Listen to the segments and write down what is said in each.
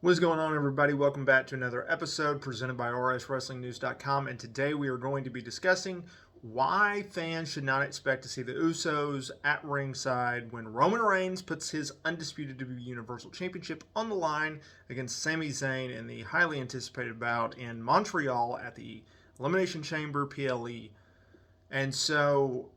What's going on, everybody? Welcome back to another episode presented by rswrestlingnews.com, and today we are going to be discussing why fans should not expect to see the Usos at ringside when Roman Reigns puts his undisputed WWE Universal Championship on the line against Sami Zayn in the highly anticipated bout in Montreal at the Elimination Chamber PLE. And so,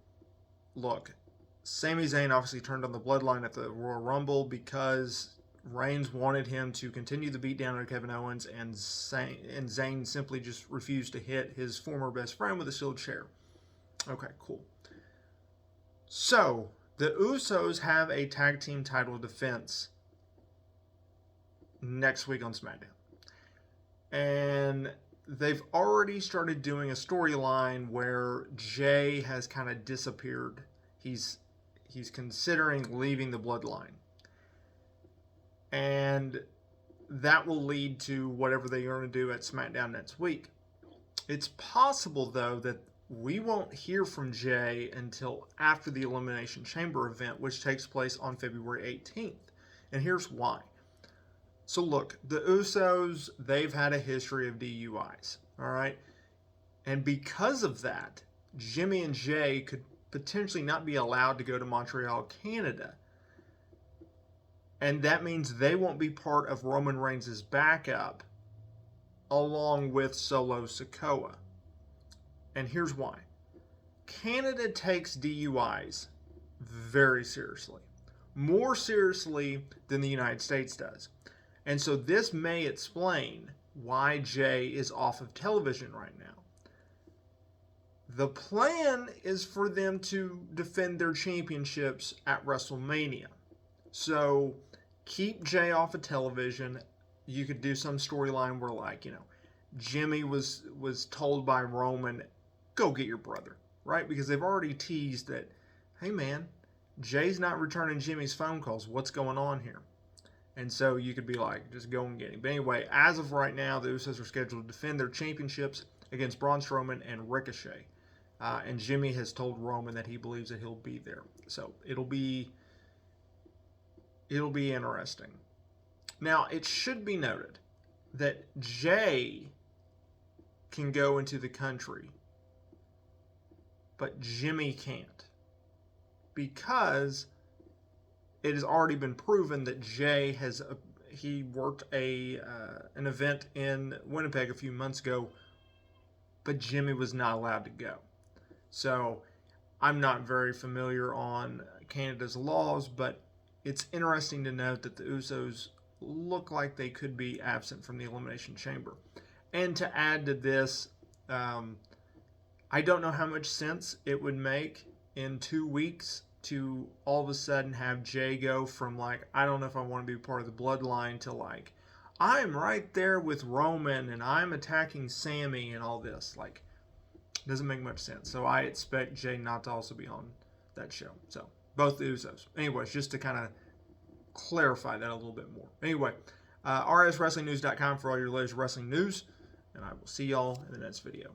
look, Sami Zayn obviously turned on the bloodline at the Royal Rumble because Reigns wanted him to continue the beatdown of Kevin Owens, and Zayn simply just refused to hit his former best friend with a steel chair. Okay, cool. So, the Usos have a tag team title defense next week on SmackDown. And they've already started doing a storyline where Jay has kind of disappeared. He's considering leaving the bloodline. And that will lead to whatever they're going to do at SmackDown next week. It's possible, though, that we won't hear from Jay until after the Elimination Chamber event, which takes place on February 18th. And here's why. So look, the Usos, they've had a history of DUIs, all right? And because of that, Jimmy and Jay could potentially not be allowed to go to Montreal, Canada. And that means they won't be part of Roman Reigns' backup along with Solo Sikoa. And here's why. Canada takes DUIs very seriously. More seriously than the United States does. And so this may explain why Jay is off of television right now. The plan is for them to defend their championships at WrestleMania. So keep Jay off of television. You could do some storyline where, like, Jimmy was told by Roman, go get your brother, right? Because they've already teased that, hey man, Jay's not returning Jimmy's phone calls. What's going on here? And so you could be like, just go and get him. But anyway, as of right now, the Usos are scheduled to defend their championships against Braun Strowman and Ricochet. And Jimmy has told Roman that he believes that he'll be there. So it'll be interesting. Now, it should be noted that Jay can go into the country, but Jimmy can't, because it has already been proven that Jay he worked an event in Winnipeg a few months ago, but Jimmy was not allowed to go. So I'm not very familiar on Canada's laws, but it's interesting to note that the Usos look like they could be absent from the Elimination Chamber. And to add to this, I don't know how much sense it would make in 2 weeks to all of a sudden have Jay go from, like, I don't know if I want to be part of the bloodline, to, like, I'm right there with Roman and I'm attacking Sami and all this. Like, doesn't make much sense. So I expect Jay not to also be on that show. So both the Usos. Anyways, just to kind of clarify that a little bit more. Anyway, rswrestlingnews.com for all your latest wrestling news, and I will see y'all in the next video.